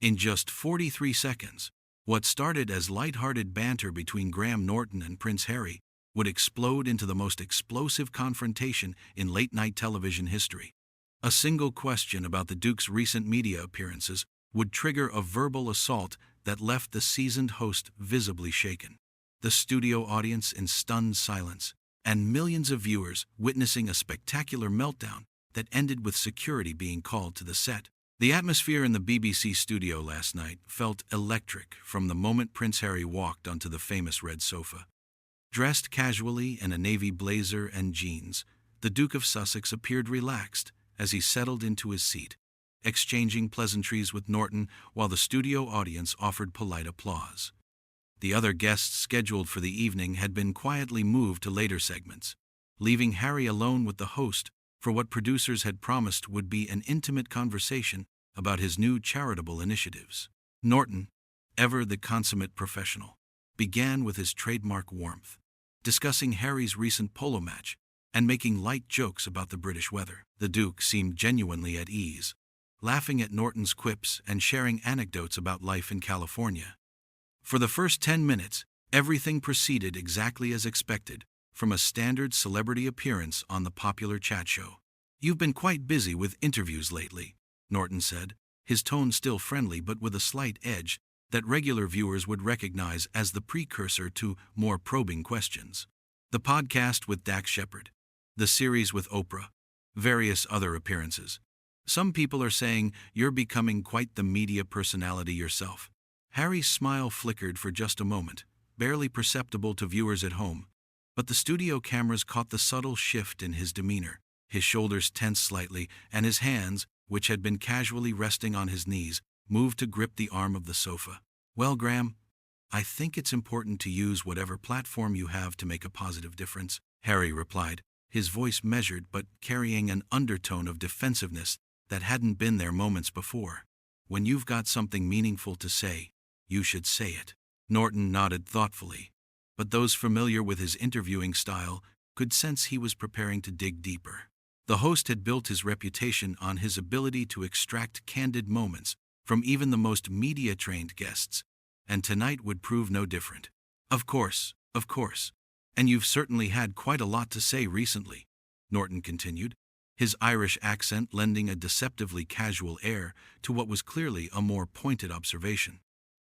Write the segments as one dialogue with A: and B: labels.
A: In just 43 seconds, what started as lighthearted banter between Graham Norton and Prince Harry would explode into the most explosive confrontation in late-night television history. A single question about the Duke's recent media appearances would trigger a verbal assault that left the seasoned host visibly shaken, the studio audience in stunned silence, and millions of viewers witnessing a spectacular meltdown that ended with security being called to the set. The atmosphere in the BBC studio last night felt electric from the moment Prince Harry walked onto the famous red sofa. Dressed casually in a navy blazer and jeans, the Duke of Sussex appeared relaxed as he settled into his seat, exchanging pleasantries with Norton while the studio audience offered polite applause. The other guests scheduled for the evening had been quietly moved to later segments, leaving Harry alone with the host for what producers had promised would be an intimate conversation about his new charitable initiatives. Norton, ever the consummate professional, began with his trademark warmth, discussing Harry's recent polo match and making light jokes about the British weather. The Duke seemed genuinely at ease, laughing at Norton's quips and sharing anecdotes about life in California. For the first 10 minutes, everything proceeded exactly as expected, from a standard celebrity appearance on the popular chat show. "You've been quite busy with interviews lately," Norton said, his tone still friendly but with a slight edge that regular viewers would recognize as the precursor to more probing questions. The podcast with Dax Shepard, the series with Oprah, various other appearances. Some people are saying you're becoming quite the media personality yourself. Harry's smile flickered for just a moment, barely perceptible to viewers at home, but the studio cameras caught the subtle shift in his demeanor. His shoulders tensed slightly, and his hands, which had been casually resting on his knees, moved to grip the arm of the sofa. "Well, Graham, I think it's important to use whatever platform you have to make a positive difference," Harry replied, his voice measured but carrying an undertone of defensiveness that hadn't been there moments before. "When you've got something meaningful to say, you should say it." Norton nodded thoughtfully, but those familiar with his interviewing style could sense he was preparing to dig deeper. The host had built his reputation on his ability to extract candid moments from even the most media-trained guests, and tonight would prove no different. Of course. And you've certainly had quite a lot to say recently," Norton continued, his Irish accent lending a deceptively casual air to what was clearly a more pointed observation.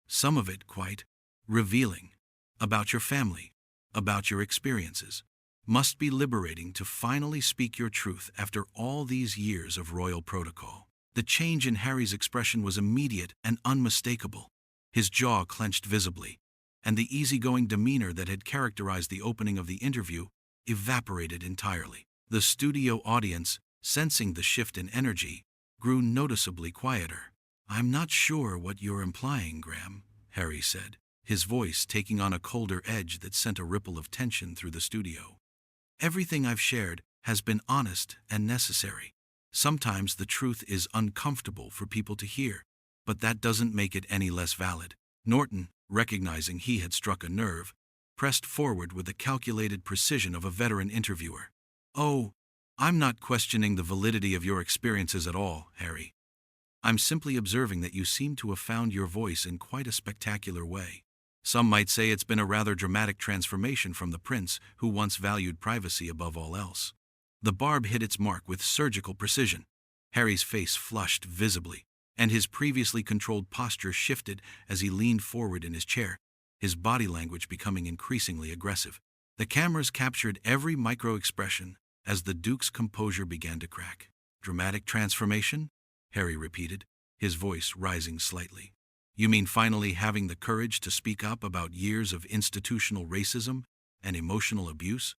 A: "Some of it quite revealing. About your family, about your experiences. Must be liberating to finally speak your truth after all these years of royal protocol." The change in Harry's expression was immediate and unmistakable. His jaw clenched visibly, and the easygoing demeanor that had characterized the opening of the interview evaporated entirely. The studio audience, sensing the shift in energy, grew noticeably quieter. "I'm not sure what you're implying, Graham," Harry said, his voice taking on a colder edge that sent a ripple of tension through the studio. "Everything I've shared has been honest and necessary. Sometimes the truth is uncomfortable for people to hear, but that doesn't make it any less valid." Norton, recognizing he had struck a nerve, pressed forward with the calculated precision of a veteran interviewer. "Oh, I'm not questioning the validity of your experiences at all, Harry. I'm simply observing that you seem to have found your voice in quite a spectacular way. Some might say it's been a rather dramatic transformation from the prince who once valued privacy above all else." The barb hit its mark with surgical precision. Harry's face flushed visibly, and his previously controlled posture shifted as he leaned forward in his chair, his body language becoming increasingly aggressive. The cameras captured every micro-expression as the Duke's composure began to crack. "Dramatic transformation?" Harry repeated, his voice rising slightly. "You mean finally having the courage to speak up about years of institutional racism and emotional abuse?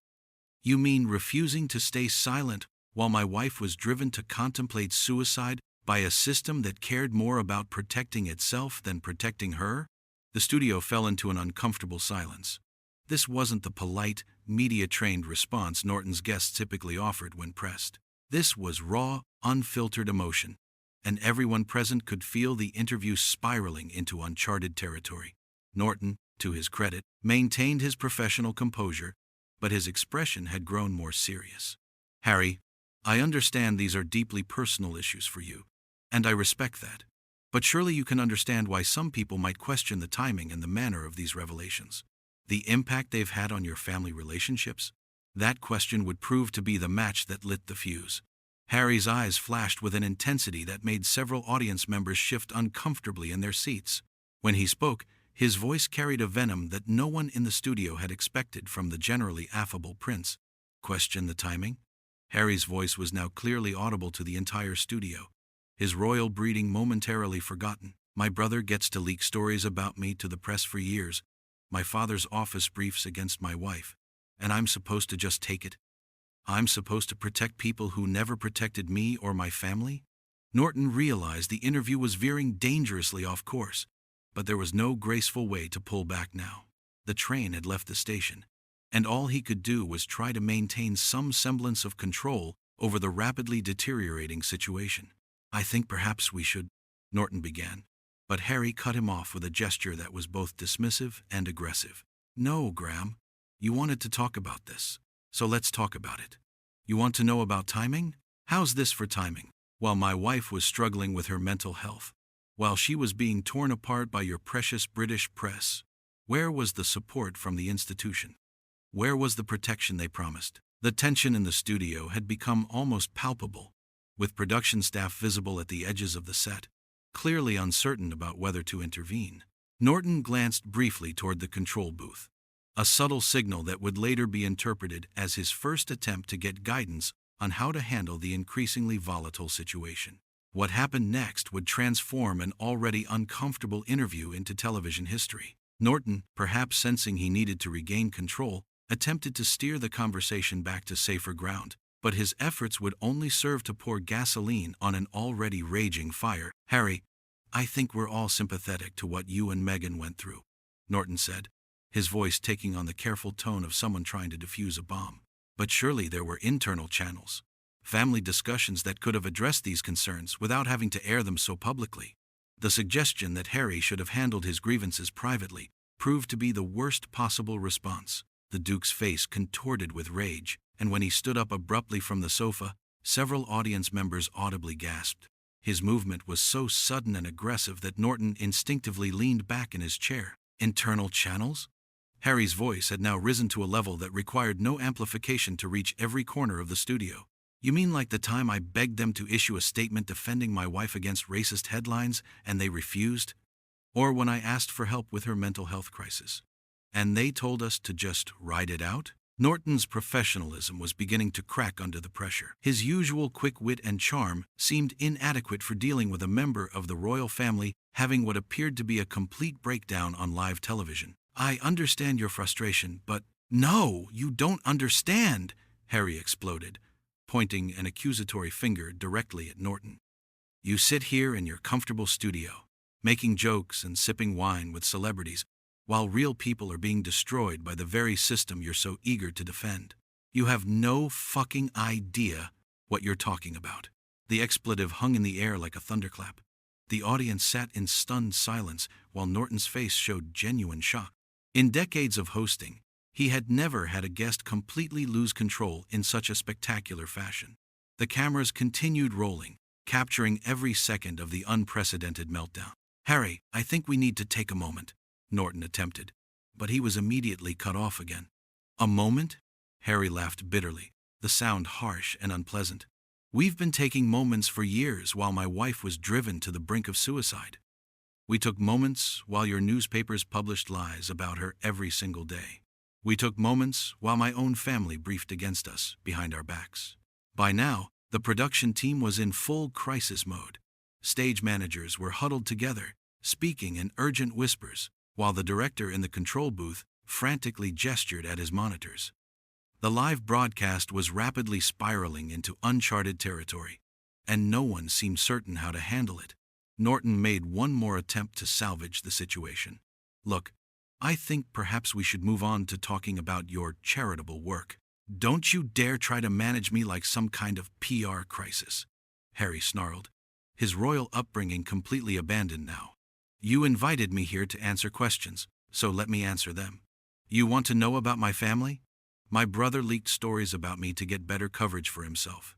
A: You mean refusing to stay silent while my wife was driven to contemplate suicide by a system that cared more about protecting itself than protecting her?" The studio fell into an uncomfortable silence. This wasn't the polite, media-trained response Norton's guests typically offered when pressed. This was raw, unfiltered emotion, and everyone present could feel the interview spiraling into uncharted territory. Norton, to his credit, maintained his professional composure, but his expression had grown more serious. "Harry, I understand these are deeply personal issues for you, and I respect that. But surely you can understand why some people might question the timing and the manner of these revelations. The impact they've had on your family relationships? That question would prove to be the match that lit the fuse. Harry's eyes flashed with an intensity that made several audience members shift uncomfortably in their seats. When he spoke, his voice carried a venom that no one in the studio had expected from the generally affable prince. Question the timing? Harry's voice was now clearly audible to the entire studio. His royal breeding momentarily forgotten. My brother gets to leak stories about me to the press for years. My father's office briefs against my wife. And I'm supposed to just take it? I'm supposed to protect people who never protected me or my family? Norton realized the interview was veering dangerously off course, but there was no graceful way to pull back now. The train had left the station, and all he could do was try to maintain some semblance of control over the rapidly deteriorating situation. I think perhaps we should, Norton began, but Harry cut him off with a gesture that was both dismissive and aggressive. No, Graham, you wanted to talk about this, so let's talk about it. You want to know about timing? How's this for timing? While my wife was struggling with her mental health, while she was being torn apart by your precious British press, where was the support from the institution? Where was the protection they promised? The tension in the studio had become almost palpable, with production staff visible at the edges of the set, clearly uncertain about whether to intervene. Norton glanced briefly toward the control booth, a subtle signal that would later be interpreted as his first attempt to get guidance on how to handle the increasingly volatile situation. What happened next would transform an already uncomfortable interview into television history. Norton, perhaps sensing he needed to regain control, attempted to steer the conversation back to safer ground, but his efforts would only serve to pour gasoline on an already raging fire. Harry, I think we're all sympathetic to what you and Meghan went through, Norton said, his voice taking on the careful tone of someone trying to defuse a bomb. But surely there were internal channels, family discussions that could have addressed these concerns without having to air them so publicly. The suggestion that Harry should have handled his grievances privately proved to be the worst possible response. The Duke's face contorted with rage, and when he stood up abruptly from the sofa, several audience members audibly gasped. His movement was so sudden and aggressive that Norton instinctively leaned back in his chair. Internal channels? Harry's voice had now risen to a level that required no amplification to reach every corner of the studio. You mean like the time I begged them to issue a statement defending my wife against racist headlines and they refused? Or when I asked for help with her mental health crisis, and they told us to just ride it out? Norton's professionalism was beginning to crack under the pressure. His usual quick wit and charm seemed inadequate for dealing with a member of the royal family having what appeared to be a complete breakdown on live television. I understand your frustration, but no, you don't understand, Harry exploded, pointing an accusatory finger directly at Norton. You sit here in your comfortable studio, making jokes and sipping wine with celebrities, while real people are being destroyed by the very system you're so eager to defend. You have no fucking idea what you're talking about. The expletive hung in the air like a thunderclap. The audience sat in stunned silence while Norton's face showed genuine shock. In decades of hosting, he had never had a guest completely lose control in such a spectacular fashion. The cameras continued rolling, capturing every second of the unprecedented meltdown. Harry, I think we need to take a moment, Norton attempted, but he was immediately cut off again. A moment? Harry laughed bitterly, the sound harsh and unpleasant. We've been taking moments for years while my wife was driven to the brink of suicide. We took moments while your newspapers published lies about her every single day. We took moments while my own family briefed against us behind our backs. By now, the production team was in full crisis mode. Stage managers were huddled together, speaking in urgent whispers, while the director in the control booth frantically gestured at his monitors. The live broadcast was rapidly spiraling into uncharted territory, and no one seemed certain how to handle it. Norton made one more attempt to salvage the situation. Look, I think perhaps we should move on to talking about your charitable work. Don't you dare try to manage me like some kind of PR crisis, Harry snarled, his royal upbringing completely abandoned now. You invited me here to answer questions, so let me answer them. You want to know about my family? My brother leaked stories about me to get better coverage for himself.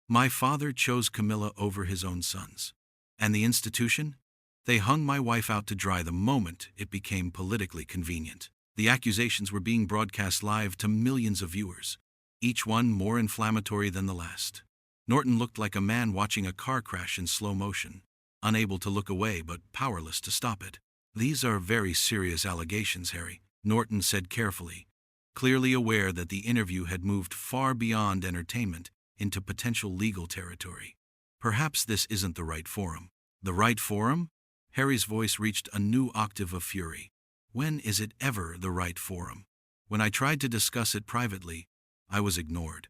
A: My father chose Camilla over his own sons. And the institution? They hung my wife out to dry the moment it became politically convenient. The accusations were being broadcast live to millions of viewers, each one more inflammatory than the last. Norton looked like a man watching a car crash in slow motion, unable to look away but powerless to stop it. "These are very serious allegations, Harry," Norton said carefully, clearly aware that the interview had moved far beyond entertainment into potential legal territory. "Perhaps this isn't the right forum." "The right forum?" Harry's voice reached a new octave of fury. "When is it ever the right forum? When I tried to discuss it privately, I was ignored.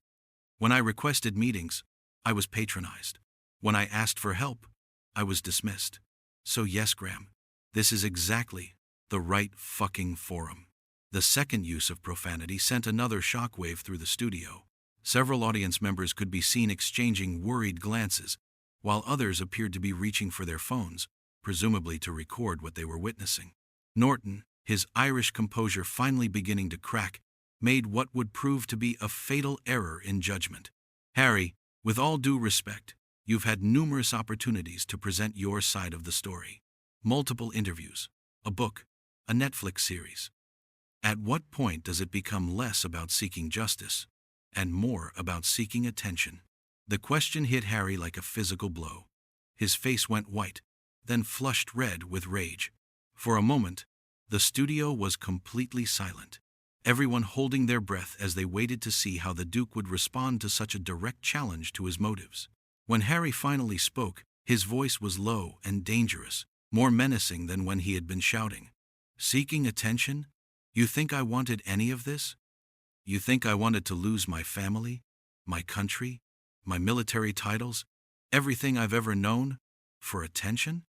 A: When I requested meetings, I was patronized. When I asked for help, I was dismissed. So yes, Graham, this is exactly the right fucking forum." The second use of profanity sent another shockwave through the studio. Several audience members could be seen exchanging worried glances, while others appeared to be reaching for their phones, presumably to record what they were witnessing. Norton, his Irish composure finally beginning to crack, made what would prove to be a fatal error in judgment. "Harry, with all due respect, you've had numerous opportunities to present your side of the story. Multiple interviews, a book, a Netflix series. At what point does it become less about seeking justice and more about seeking attention?" The question hit Harry like a physical blow. His face went white, then flushed red with rage. For a moment, the studio was completely silent, everyone holding their breath as they waited to see how the Duke would respond to such a direct challenge to his motives. When Harry finally spoke, his voice was low and dangerous, more menacing than when he had been shouting. "Seeking attention? You think I wanted any of this? You think I wanted to lose my family, my country, my military titles, everything I've ever known, for attention?"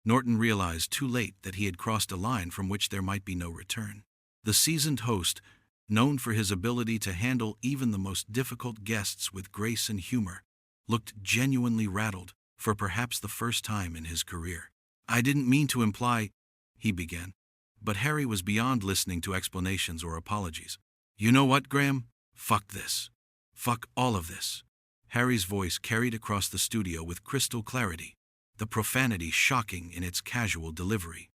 A: Norton realized too late that he had crossed a line from which there might be no return. The seasoned host, known for his ability to handle even the most difficult guests with grace and humor, looked genuinely rattled for perhaps the first time in his career. "I didn't mean to imply," he began. But Harry was beyond listening to explanations or apologies. "You know what, Graham? Fuck this. Fuck all of this." Harry's voice carried across the studio with crystal clarity, the profanity shocking in its casual delivery.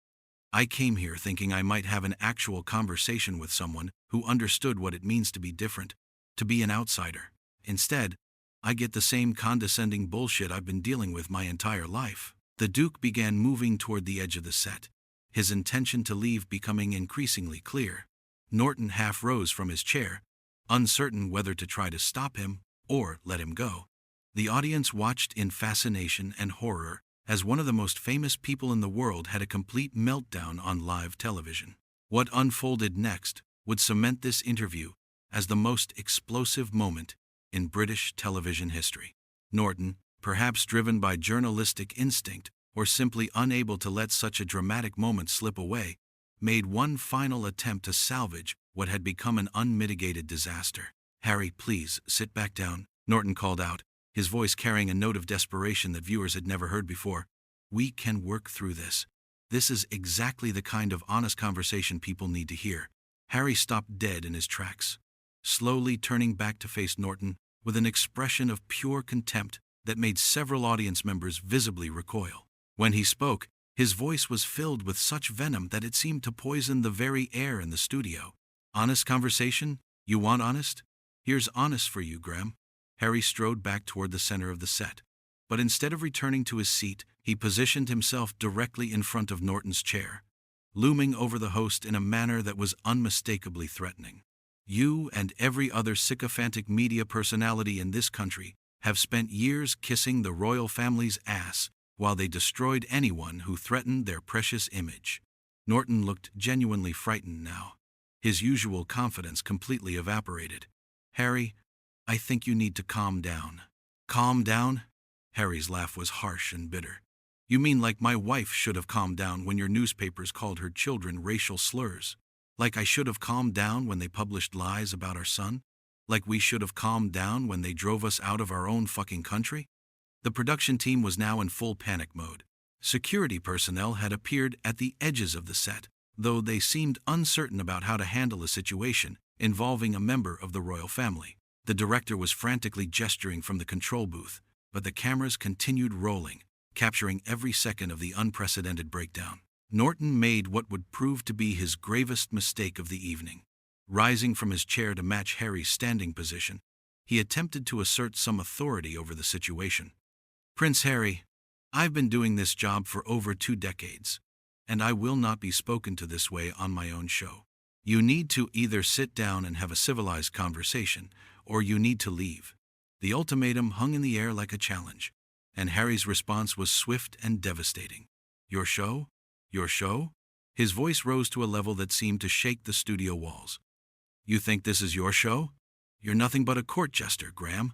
A: "I came here thinking I might have an actual conversation with someone who understood what it means to be different, to be an outsider. Instead, I get the same condescending bullshit I've been dealing with my entire life." The Duke began moving toward the edge of the set, his intention to leave becoming increasingly clear. Norton half rose from his chair, uncertain whether to try to stop him or let him go. The audience watched in fascination and horror as one of the most famous people in the world had a complete meltdown on live television. What unfolded next would cement this interview as the most explosive moment in British television history. Norton, perhaps driven by journalistic instinct or simply unable to let such a dramatic moment slip away, made one final attempt to salvage what had become an unmitigated disaster. "Harry, please, sit back down," Norton called out, his voice carrying a note of desperation that viewers had never heard before. "We can work through this. This is exactly the kind of honest conversation people need to hear." Harry stopped dead in his tracks, slowly turning back to face Norton with an expression of pure contempt that made several audience members visibly recoil. When he spoke, his voice was filled with such venom that it seemed to poison the very air in the studio. "Honest conversation? You want honest? Here's honest for you, Graham." Harry strode back toward the center of the set, but instead of returning to his seat, he positioned himself directly in front of Norton's chair, looming over the host in a manner that was unmistakably threatening. "You and every other sycophantic media personality in this country have spent years kissing the royal family's ass while they destroyed anyone who threatened their precious image." Norton looked genuinely frightened now, his usual confidence completely evaporated. "Harry, I think you need to calm down." "Calm down?" Harry's laugh was harsh and bitter. "You mean like my wife should have calmed down when your newspapers called her children racial slurs? Like I should have calmed down when they published lies about our son? Like we should have calmed down when they drove us out of our own fucking country?" The production team was now in full panic mode. Security personnel had appeared at the edges of the set, though they seemed uncertain about how to handle a situation involving a member of the royal family. The director was frantically gesturing from the control booth, but the cameras continued rolling, capturing every second of the unprecedented breakdown. Norton made what would prove to be his gravest mistake of the evening. Rising from his chair to match Harry's standing position, he attempted to assert some authority over the situation. "Prince Harry, I've been doing this job for over 2 decades, and I will not be spoken to this way on my own show. You need to either sit down and have a civilized conversation, or you need to leave." The ultimatum hung in the air like a challenge, and Harry's response was swift and devastating. "Your show? Your show?" His voice rose to a level that seemed to shake the studio walls. "You think this is your show? You're nothing but a court jester, Graham.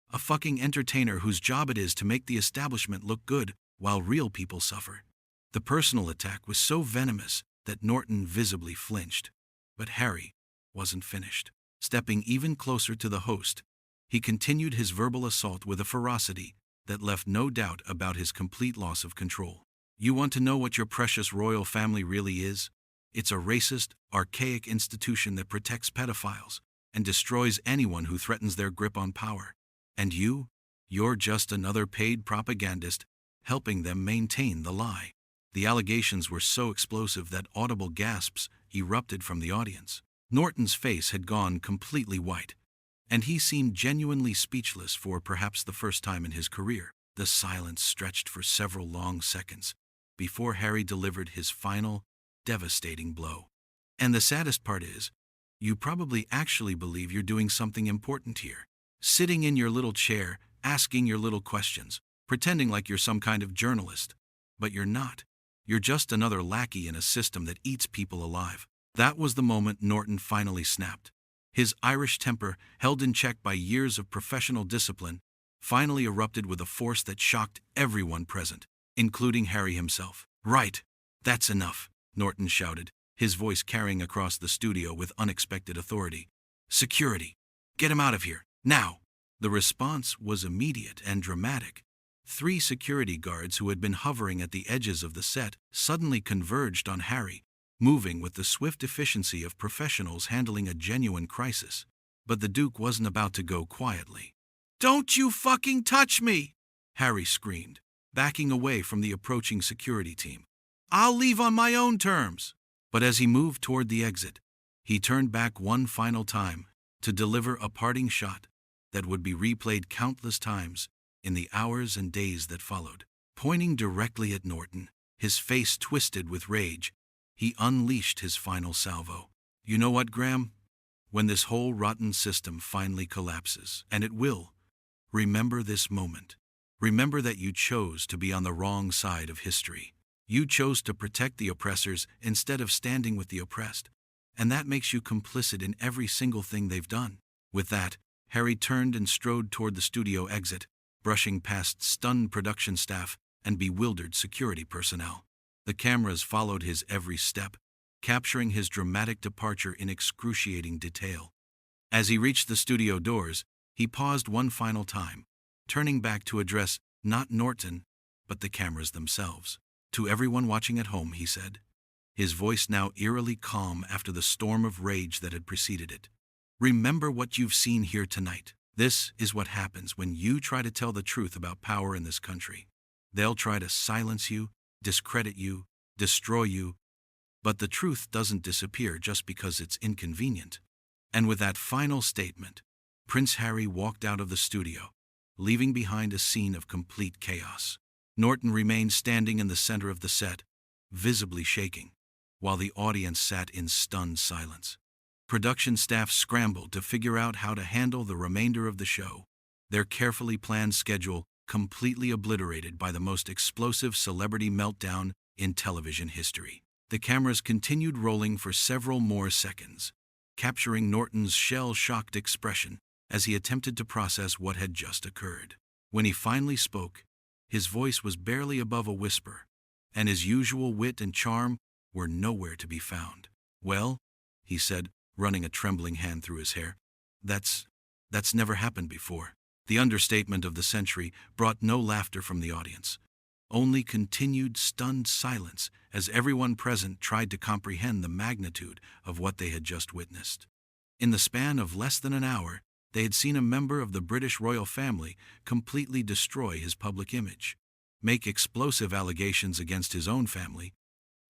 A: A fucking entertainer whose job it is to make the establishment look good while real people suffer." The personal attack was so venomous that Norton visibly flinched. But Harry wasn't finished. Stepping even closer to the host, he continued his verbal assault with a ferocity that left no doubt about his complete loss of control. "You want to know what your precious royal family really is? It's a racist, archaic institution that protects pedophiles and destroys anyone who threatens their grip on power. And you're just another paid propagandist helping them maintain the lie." The allegations were so explosive that audible gasps erupted from the audience. Norton's face had gone completely white, and he seemed genuinely speechless for perhaps the first time in his career. The silence stretched for several long seconds before Harry delivered his final, devastating blow. "And the saddest part is, you probably actually believe you're doing something important here. Sitting in your little chair, asking your little questions, pretending like you're some kind of journalist. But you're not. You're just another lackey in a system that eats people alive." That was the moment Norton finally snapped. His Irish temper, held in check by years of professional discipline, finally erupted with a force that shocked everyone present, including Harry himself. "Right, that's enough," Norton shouted, his voice carrying across the studio with unexpected authority. "Security, get him out of here, now!" The response was immediate and dramatic. 3 security guards who had been hovering at the edges of the set suddenly converged on Harry, moving with the swift efficiency of professionals handling a genuine crisis. But the Duke wasn't about to go quietly. "Don't you fucking touch me!" Harry screamed, backing away from the approaching security team. "I'll leave on my own terms." But as he moved toward the exit, he turned back one final time to deliver a parting shot that would be replayed countless times in the hours and days that followed. Pointing directly at Norton, his face twisted with rage, he unleashed his final salvo. "You know what, Graham? When this whole rotten system finally collapses, and it will, remember this moment. Remember that you chose to be on the wrong side of history. You chose to protect the oppressors instead of standing with the oppressed. And that makes you complicit in every single thing they've done." With that, Harry turned and strode toward the studio exit, brushing past stunned production staff and bewildered security personnel. The cameras followed his every step, capturing his dramatic departure in excruciating detail. As he reached the studio doors, he paused one final time, turning back to address not Norton, but the cameras themselves. "To everyone watching at home," he said, his voice now eerily calm after the storm of rage that had preceded it. "Remember what you've seen here tonight. This is what happens when you try to tell the truth about power in this country. They'll try to silence you, discredit you, destroy you, but the truth doesn't disappear just because it's inconvenient." And with that final statement, Prince Harry walked out of the studio, leaving behind a scene of complete chaos. Norton remained standing in the center of the set, visibly shaking, while the audience sat in stunned silence. Production staff scrambled to figure out how to handle the remainder of the show, their carefully planned schedule completely obliterated by the most explosive celebrity meltdown in television history. The cameras continued rolling for several more seconds, capturing Norton's shell-shocked expression as he attempted to process what had just occurred. When he finally spoke, his voice was barely above a whisper, and his usual wit and charm were nowhere to be found. "Well," he said, running a trembling hand through his hair, that's never happened before." The understatement of the century brought no laughter from the audience, only continued stunned silence as everyone present tried to comprehend the magnitude of what they had just witnessed. In the span of less than an hour, they had seen a member of the British royal family completely destroy his public image. make explosive allegations against his own family,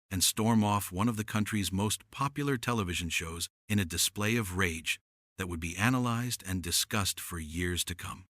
A: and storm off one of the country's most popular television shows in a display of rage that would be analyzed and discussed for years to come.